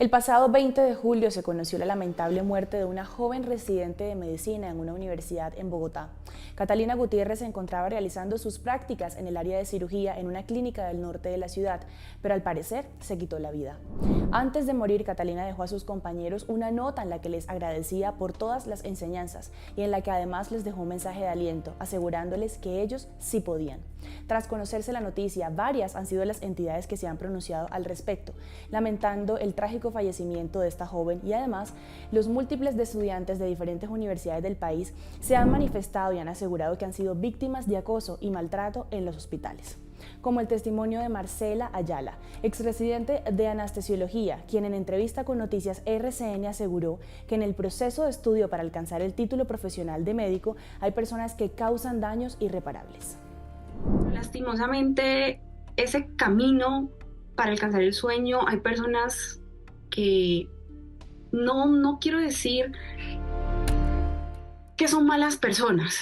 El pasado 20 de julio se conoció la lamentable muerte de una joven residente de medicina en una universidad en Bogotá. Catalina Gutiérrez se encontraba realizando sus prácticas en el área de cirugía en una clínica del norte de la ciudad, pero al parecer se quitó la vida. Antes de morir, Catalina dejó a sus compañeros una nota en la que les agradecía por todas las enseñanzas y en la que además les dejó un mensaje de aliento, asegurándoles que ellos sí podían. Tras conocerse la noticia, varias han sido las entidades que se han pronunciado al respecto, lamentando el trágico fallecimiento de esta joven, y además los múltiples de estudiantes de diferentes universidades del país se han manifestado y han asegurado que han sido víctimas de acoso y maltrato en los hospitales, como el testimonio de Marcela Ayala, exresidente de anestesiología, quien en entrevista con Noticias RCN aseguró que en el proceso de estudio para alcanzar el título profesional de médico hay personas que causan daños irreparables. Lastimosamente, ese camino para alcanzar el sueño, hay personas que no quiero decir que son malas personas,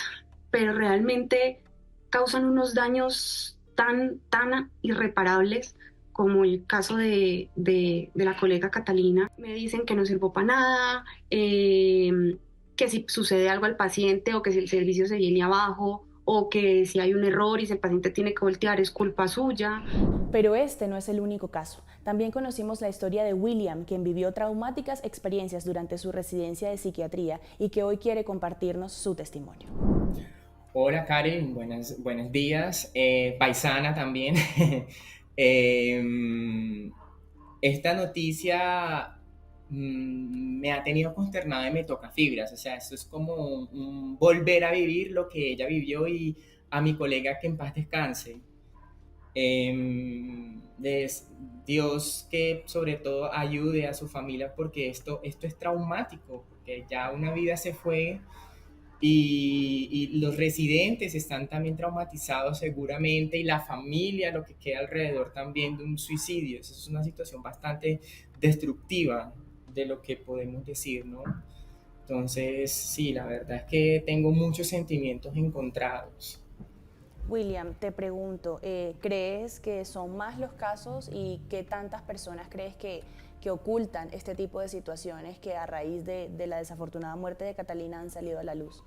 pero realmente causan unos daños tan irreparables como el caso de la colega Catalina. Me dicen que no sirvo para nada, que si sucede algo al paciente o que si el servicio se viene abajo o que si hay un error y si el paciente tiene que voltear es culpa suya. Pero este no es el único caso. También conocimos la historia de William, quien vivió traumáticas experiencias durante su residencia de psiquiatría y que hoy quiere compartirnos su testimonio. Hola Karen, buenos días. Paisana también. Eh, Esta noticia me ha tenido consternada y me toca fibras. O sea, esto es como un volver a vivir lo que ella vivió y a mi colega que en paz descanse. Dios que sobre todo ayude a su familia porque esto es traumático, porque ya una vida se fue y los residentes están también traumatizados seguramente y la familia, lo que queda alrededor también de un suicidio. Esa es una situación bastante destructiva de lo que podemos decir, ¿no? Entonces, sí, la verdad es que tengo muchos sentimientos encontrados. William, te pregunto, ¿crees que son más los casos y qué tantas personas crees que ocultan este tipo de situaciones que a raíz de la desafortunada muerte de Catalina han salido a la luz?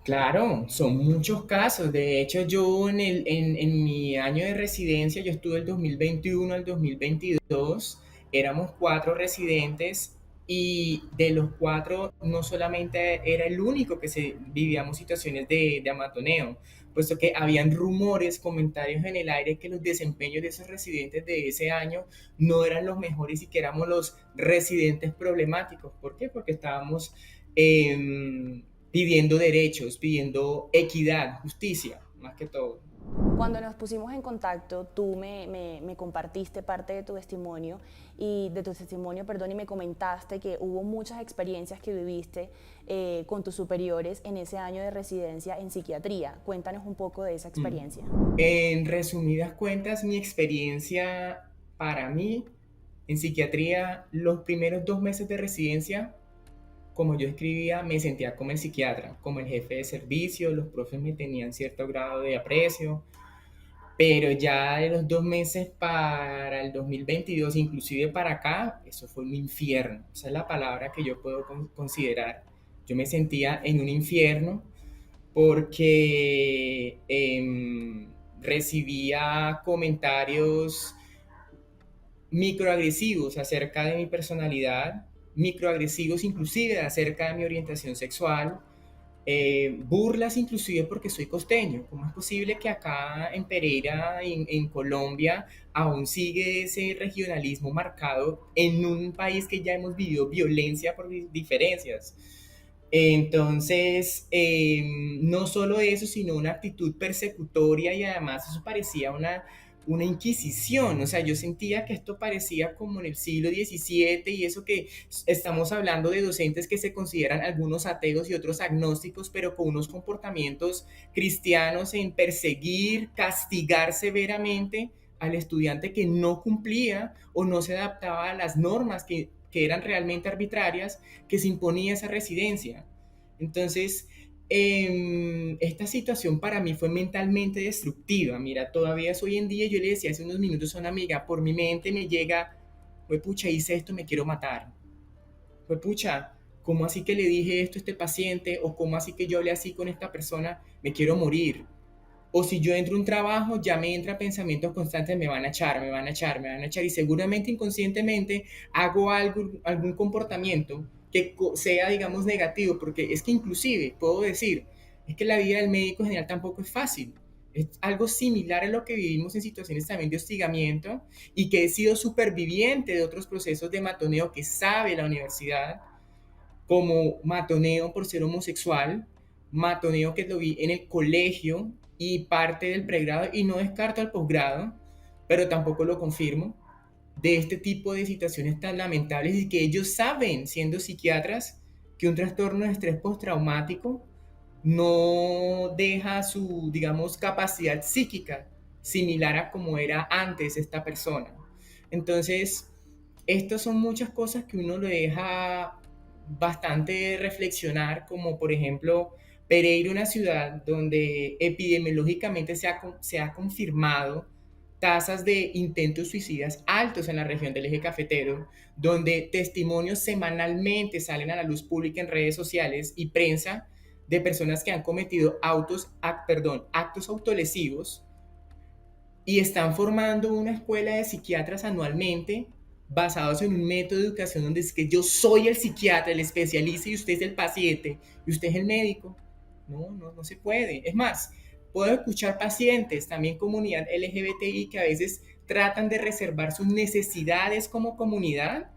Claro, son muchos casos. De hecho, yo en mi año de residencia, yo estuve el 2021 al 2022, éramos cuatro residentes y de los cuatro no solamente era el único que vivíamos situaciones de amatoneo, puesto que habían rumores, comentarios en el aire que los desempeños de esos residentes de ese año no eran los mejores y que éramos los residentes problemáticos. ¿Por qué? Porque estábamos pidiendo derechos, pidiendo equidad, justicia, más que todo. Cuando nos pusimos en contacto, tú me compartiste parte de tu testimonio perdón, y me comentaste que hubo muchas experiencias que viviste con tus superiores en ese año de residencia en psiquiatría. Cuéntanos un poco de esa experiencia. En resumidas cuentas, mi experiencia para mí en psiquiatría, los primeros 2 meses de residencia, como yo escribía, me sentía como el psiquiatra, como el jefe de servicio, los profes me tenían cierto grado de aprecio, pero ya de los 2 meses para el 2022, inclusive para acá, eso fue un infierno. Esa es la palabra que yo puedo considerar. Yo me sentía en un infierno porque recibía comentarios microagresivos acerca de mi personalidad, microagresivos inclusive acerca de mi orientación sexual, burlas inclusive porque soy costeño. ¿Cómo es posible que acá en Pereira, en Colombia, aún sigue ese regionalismo marcado en un país que ya hemos vivido violencia por diferencias? Entonces, no solo eso, sino una actitud persecutoria y además eso parecía una inquisición. O sea, yo sentía que esto parecía como en el siglo XVII y eso que estamos hablando de docentes que se consideran algunos ateos y otros agnósticos, pero con unos comportamientos cristianos en perseguir, castigar severamente al estudiante que no cumplía o no se adaptaba a las normas que eran realmente arbitrarias que se imponía esa residencia. Entonces, esta situación para mí fue mentalmente destructiva. Mira, todavía es hoy en día, yo le decía hace unos minutos a una amiga, por mi mente me llega pucha, hice esto, me quiero matar. Pucha, ¿cómo así que le dije esto a este paciente? ¿O cómo así que yo hablé así con esta persona? Me quiero morir. O si yo entro a un trabajo, ya me entra pensamientos constantes, me van a echar, me van a echar, me van a echar. Y seguramente inconscientemente hago algún comportamiento que sea, digamos, negativo. Porque es que inclusive puedo decir, es que la vida del médico en general tampoco es fácil. Es algo similar a lo que vivimos en situaciones también de hostigamiento y que he sido superviviente de otros procesos de matoneo que sabe la universidad, como matoneo por ser homosexual, matoneo que lo vi en el colegio y parte del pregrado, y no descarto el posgrado, pero tampoco lo confirmo, de este tipo de situaciones tan lamentables y que ellos saben, siendo psiquiatras, que un trastorno de estrés postraumático no deja su, digamos, capacidad psíquica similar a como era antes esta persona. Entonces, estas son muchas cosas que uno lo deja bastante reflexionar, como por ejemplo Pereira, una ciudad donde epidemiológicamente se ha confirmado tasas de intentos suicidas altos en la región del eje cafetero, donde testimonios semanalmente salen a la luz pública en redes sociales y prensa de personas que han cometido actos autolesivos, y están formando una escuela de psiquiatras anualmente basados en un método de educación donde es que yo soy el psiquiatra, el especialista, y usted es el paciente y usted es el médico. No se puede. Es más, puedo escuchar pacientes, también comunidad LGBTI, que a veces tratan de reservar sus necesidades como comunidad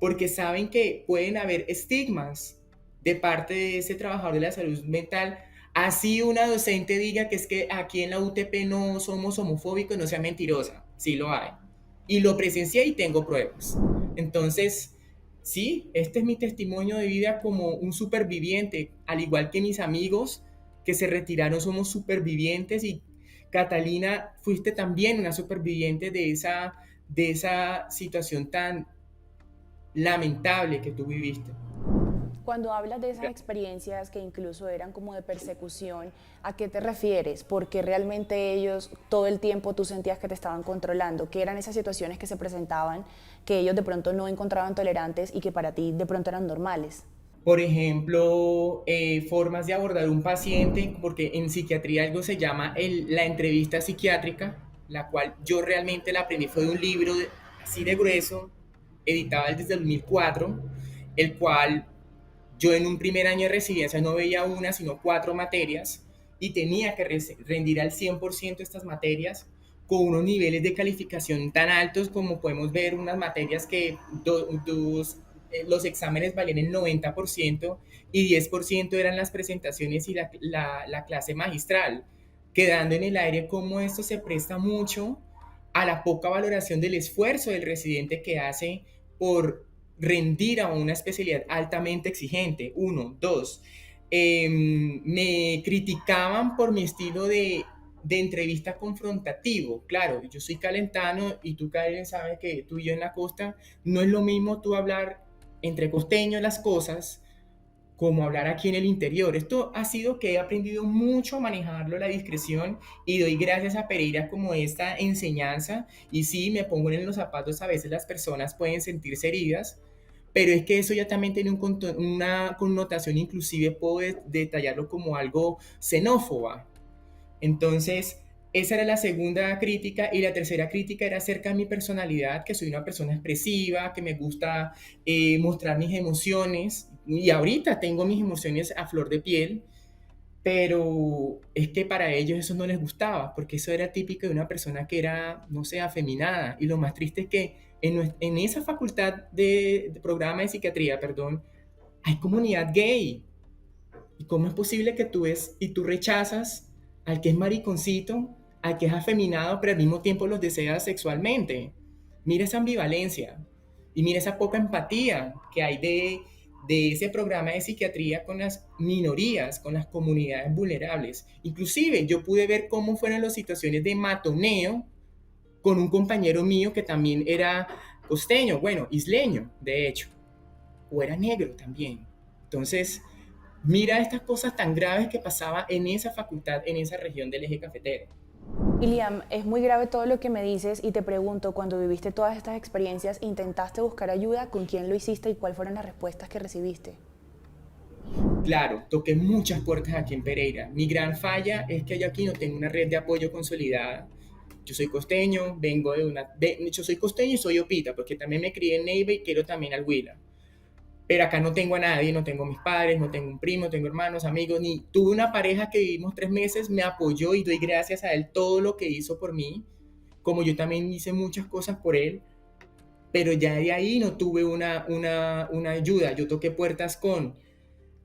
porque saben que pueden haber estigmas de parte de ese trabajador de la salud mental. Así una docente diga que es que aquí en la UTP no somos homofóbicos, no sea mentirosa, sí lo hay. Y lo presencié y tengo pruebas. Entonces, sí, este es mi testimonio de vida como un superviviente, al igual que mis amigos que se retiraron somos supervivientes, y Catalina, fuiste también una superviviente de esa situación tan lamentable que tú viviste. Cuando hablas de esas experiencias que incluso eran como de persecución, ¿a qué te refieres? Porque realmente ellos todo el tiempo tú sentías que te estaban controlando, que eran esas situaciones que se presentaban, que ellos de pronto no encontraban tolerantes y que para ti de pronto eran normales. Por ejemplo, formas de abordar un paciente, porque en psiquiatría algo se llama la entrevista psiquiátrica, la cual yo realmente la aprendí fue de un libro así de grueso, editado desde el 2004, el cual yo en un primer año de residencia no veía una, sino 4 materias, y tenía que rendir al 100% estas materias con unos niveles de calificación tan altos como podemos ver unas materias que los exámenes valían el 90% y 10% eran las presentaciones y la clase magistral, quedando en el aire cómo esto se presta mucho a la poca valoración del esfuerzo del residente que hace por rendir a una especialidad altamente exigente. Uno, dos, me criticaban por mi estilo de entrevista confrontativo. Claro, yo soy calentano y tú, Karen, sabes que tú y yo en la costa no es lo mismo tú hablar entre costeños las cosas como hablar aquí en el interior. Esto ha sido que he aprendido mucho a manejarlo, la discreción, y doy gracias a Pereira como esta enseñanza. Y sí, me pongo en los zapatos, a veces las personas pueden sentirse heridas, pero es que eso ya también tiene una connotación, inclusive puedo detallarlo como algo xenófoba. Entonces, esa era la segunda crítica, y la tercera crítica era acerca de mi personalidad, que soy una persona expresiva, que me gusta mostrar mis emociones, y ahorita tengo mis emociones a flor de piel, pero es que para ellos eso no les gustaba, porque eso era típico de una persona que era, no sé, afeminada. Y lo más triste es que en esa facultad de programa de psiquiatría, perdón, hay comunidad gay. ¿Y cómo es posible que tú ves y tú rechazas al que es mariconcito, al que es afeminado, pero al mismo tiempo los deseas sexualmente? Mira esa ambivalencia y mira esa poca empatía que hay de ese programa de psiquiatría con las minorías, con las comunidades vulnerables. Inclusive yo pude ver cómo fueron las situaciones de matoneo con un compañero mío que también era costeño, bueno, isleño, de hecho, o era negro también. Entonces, mira estas cosas tan graves que pasaba en esa facultad, en esa región del eje cafetero. William, es muy grave todo lo que me dices y te pregunto, cuando viviste todas estas experiencias, ¿intentaste buscar ayuda? ¿Con quién lo hiciste y cuáles fueron las respuestas que recibiste? Claro, toqué muchas puertas aquí en Pereira. Mi gran falla es que yo aquí no tengo una red de apoyo consolidada. Yo soy costeño, vengo yo soy costeño y soy opita, porque también me crié en Neiva y quiero también al Huila. Pero acá no tengo a nadie, no tengo mis padres, no tengo un primo, no tengo hermanos, amigos, ni tuve una pareja que vivimos 3 meses, me apoyó y doy gracias a él todo lo que hizo por mí, como yo también hice muchas cosas por él, pero ya de ahí no tuve una ayuda. Yo toqué puertas con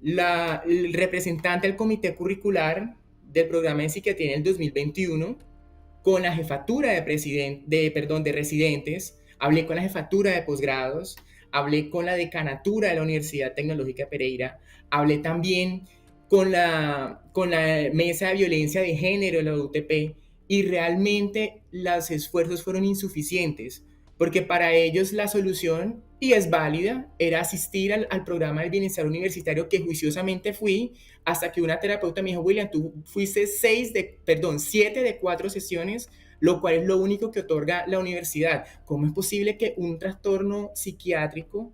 el representante del comité curricular del programa de psiquiatría en el 2021, con la jefatura de residentes, hablé con la jefatura de posgrados, hablé con la decanatura de la Universidad Tecnológica de Pereira, hablé también con la mesa de violencia de género de la UTP, y realmente los esfuerzos fueron insuficientes, porque para ellos la solución, y es válida, era asistir al programa del bienestar universitario, que juiciosamente fui, hasta que una terapeuta me dijo: William, tú fuiste 7 de 4 sesiones, lo cual es lo único que otorga la universidad. ¿Cómo es posible que un trastorno psiquiátrico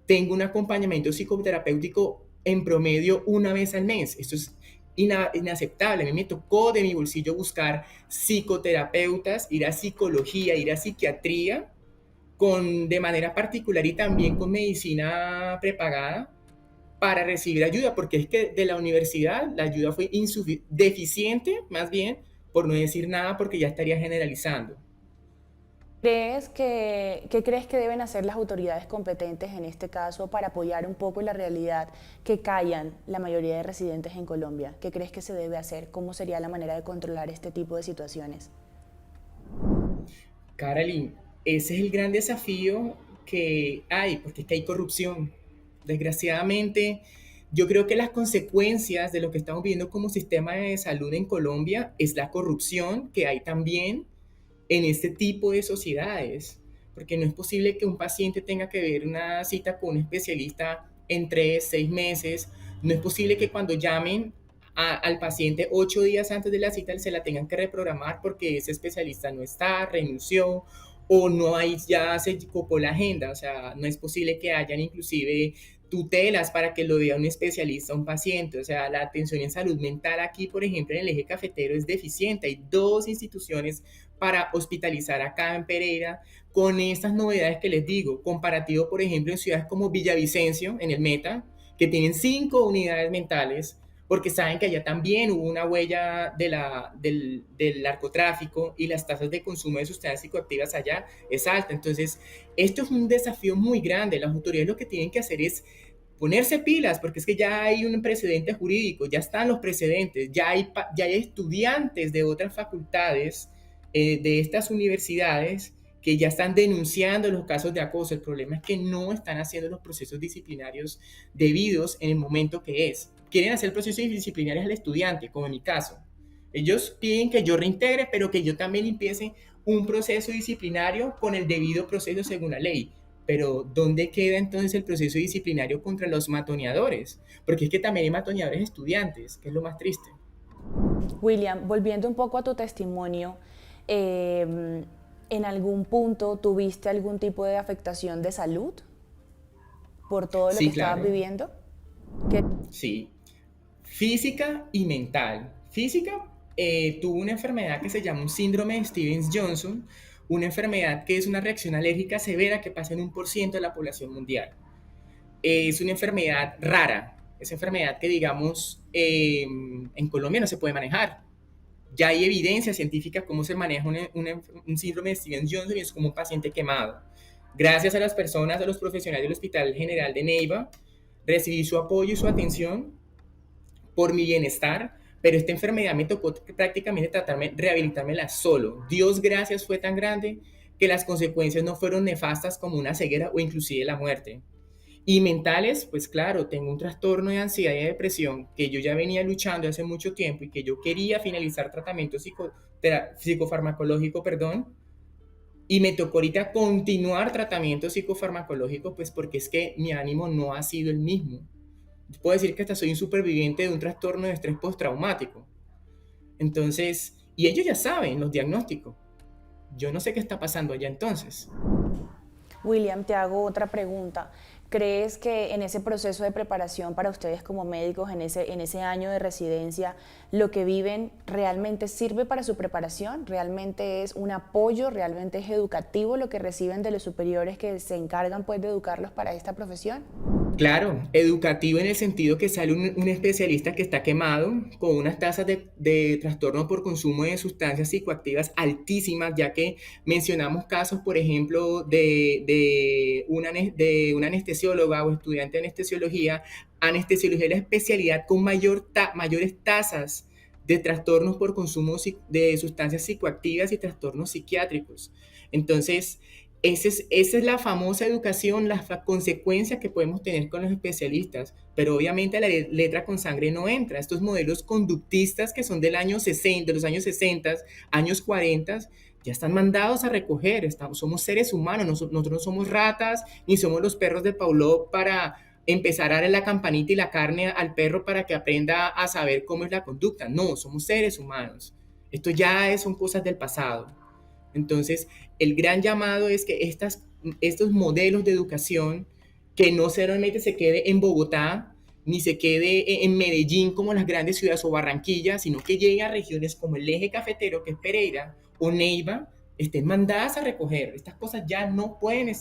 tenga un acompañamiento psicoterapéutico en promedio una vez al mes? Esto es inaceptable. A mí me tocó de mi bolsillo buscar psicoterapeutas, ir a psicología, ir a psiquiatría, de manera particular, y también con medicina prepagada, para recibir ayuda, porque es que de la universidad la ayuda fue deficiente, más bien, por no decir nada, porque ya estaría generalizando. ¿Qué crees que deben hacer las autoridades competentes en este caso para apoyar un poco la realidad que callan la mayoría de residentes en Colombia? ¿Qué crees que se debe hacer? ¿Cómo sería la manera de controlar este tipo de situaciones? Caroline, ese es el gran desafío que hay, porque es que hay corrupción. Desgraciadamente, yo creo que las consecuencias de lo que estamos viendo como sistema de salud en Colombia es la corrupción que hay también en este tipo de sociedades, porque no es posible que un paciente tenga que ver una cita con un especialista en 3, 6 meses. No es posible que cuando llamen al paciente 8 días antes de la cita se la tengan que reprogramar porque ese especialista no está, renunció, o no hay, ya se copó la agenda. O sea, no es posible que hayan inclusive tutelas para que lo vea un especialista a un paciente. O sea, la atención en salud mental aquí, por ejemplo, en el eje cafetero es deficiente. Hay 2 instituciones para hospitalizar acá en Pereira, con estas novedades que les digo, comparativo, por ejemplo, en ciudades como Villavicencio, en el Meta, que tienen 5 unidades mentales, porque saben que allá también hubo una huella del narcotráfico, y las tasas de consumo de sustancias psicoactivas allá es alta. Entonces, esto es un desafío muy grande. Las autoridades lo que tienen que hacer es ponerse pilas, porque es que ya hay un precedente jurídico, ya están los precedentes, ya hay estudiantes de otras facultades, de estas universidades, que ya están denunciando los casos de acoso. El problema es que no están haciendo los procesos disciplinarios debidos en el momento que es. Quieren hacer procesos disciplinarios al estudiante, como en mi caso. Ellos piden que yo reintegre, pero que yo también empiece un proceso disciplinario con el debido proceso según la ley. Pero ¿dónde queda entonces el proceso disciplinario contra los matoneadores? Porque es que también hay matoneadores estudiantes, que es lo más triste. William, volviendo un poco a tu testimonio, eh, ¿en algún punto tuviste algún tipo de afectación de salud por todo lo que Sí, estabas claro, viviendo? ¿Qué? sí. Física y mental. Física, tuvo una enfermedad que se llama un síndrome de Stevens-Johnson, una enfermedad que es una reacción alérgica severa que pasa en 1% de la población mundial. Es una enfermedad rara, es enfermedad que, digamos, en Colombia no se puede manejar. Ya hay evidencia científica cómo se maneja un síndrome de Stevens-Johnson, y es como un paciente quemado. Gracias a las personas, a los profesionales del Hospital General de Neiva, recibí su apoyo y su atención por mi bienestar, pero esta enfermedad me tocó prácticamente rehabilitármela solo. Dios gracias fue tan grande que las consecuencias no fueron nefastas como una ceguera o inclusive la muerte. Y mentales, pues claro, tengo un trastorno de ansiedad y de depresión que yo ya venía luchando hace mucho tiempo, y que yo quería finalizar tratamiento psicofarmacológico, perdón, y me tocó ahorita continuar tratamiento psicofarmacológico, pues porque es que mi ánimo no ha sido el mismo. Puedo decir que hasta soy un superviviente de un trastorno de estrés postraumático. Entonces, Y ellos ya saben los diagnósticos. Yo no sé qué está pasando allá entonces. William, te hago otra pregunta. ¿Crees que en ese proceso de preparación para ustedes como médicos, en ese año de residencia, lo que viven realmente sirve para su preparación? ¿Realmente es un apoyo? ¿Realmente es educativo lo que reciben de los superiores que se encargan pues de educarlos para esta profesión? Claro, educativo en el sentido que sale un especialista que está quemado con unas tasas de trastorno por consumo de sustancias psicoactivas altísimas, ya que mencionamos casos, por ejemplo, de una anestesióloga o estudiante de anestesiología. Anestesiología es la especialidad con mayores tasas de trastornos por consumo de sustancias psicoactivas y trastornos psiquiátricos. Entonces, esa es la famosa educación, las consecuencias que podemos tener con los especialistas, pero obviamente la letra con sangre no entra. Estos modelos conductistas que son del año 60, de los años 60, años 40, ya están mandados a recoger. Somos seres humanos, nosotros no somos ratas, ni somos los perros de Pavlov para empezar a darle la campanita y la carne al perro para que aprenda a saber cómo es la conducta. No, somos seres humanos. Esto ya son cosas del pasado. Entonces, el gran llamado es que estos modelos de educación, que no solamente se quede en Bogotá, ni se quede en Medellín como las grandes ciudades o Barranquilla, sino que llegue a regiones como el eje cafetero, que es Pereira, o Neiva, estén mandadas a recoger. Estas cosas ya no pueden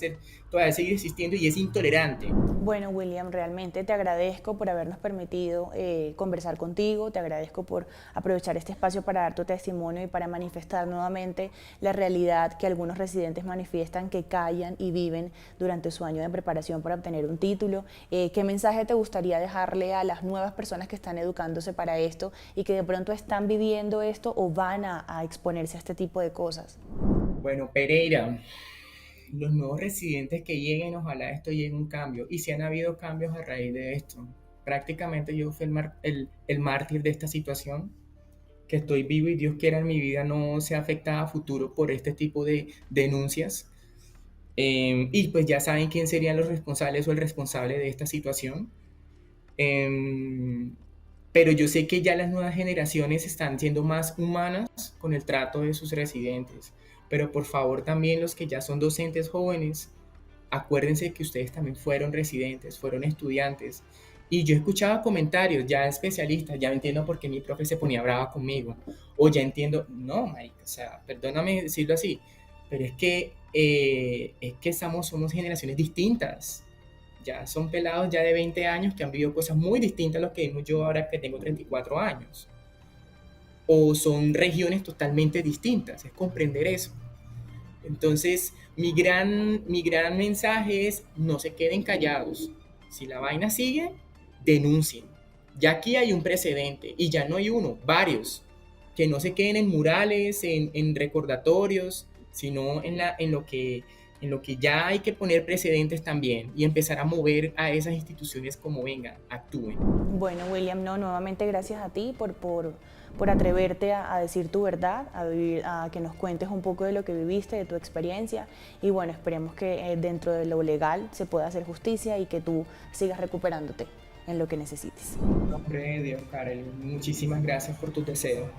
todavía seguir existiendo y es intolerante. Bueno, William, realmente te agradezco por habernos permitido conversar contigo, te agradezco por aprovechar este espacio para dar tu testimonio y para manifestar nuevamente la realidad que algunos residentes manifiestan, que callan y viven durante su año de preparación para obtener un título. ¿Qué mensaje te gustaría dejarle a las nuevas personas que están educándose para esto y que de pronto están viviendo esto o van a exponerse a este tipo de cosas? Bueno, Pereira, los nuevos residentes que lleguen, ojalá esto llegue a un cambio. Y si han habido cambios a raíz de esto. Prácticamente yo fui el mártir de esta situación, que estoy vivo y Dios quiera en mi vida no sea afectada a futuro por este tipo de denuncias. Y pues ya saben quién serían los responsables o el responsable de esta situación. Pero yo sé que ya las nuevas generaciones están siendo más humanas con el trato de sus residentes. Pero por favor también los que ya son docentes jóvenes, acuérdense que ustedes también fueron residentes, fueron estudiantes. Y yo escuchaba comentarios ya de especialistas, ya entiendo por qué mi profe se ponía brava conmigo. O ya entiendo, no, Mike, o sea, perdóname decirlo así, pero es que somos generaciones distintas. Ya son pelados ya de 20 años que han vivido cosas muy distintas a lo que vimos yo ahora que tengo 34 años. O son regiones totalmente distintas, es comprender eso. Entonces, mi gran mensaje es no se queden callados. Si la vaina sigue, denuncien. Ya aquí hay un precedente y ya no hay uno, varios. Que no se queden en murales, en recordatorios, sino en lo que ya hay que poner precedentes también y empezar a mover a esas instituciones como vengan, actúen. Bueno, William, no, nuevamente gracias a ti por atreverte a decir tu verdad, a que nos cuentes un poco de lo que viviste, de tu experiencia y bueno, esperemos que dentro de lo legal se pueda hacer justicia y que tú sigas recuperándote en lo que necesites. Hombre, Dios, Karel, muchísimas gracias por tu deseo.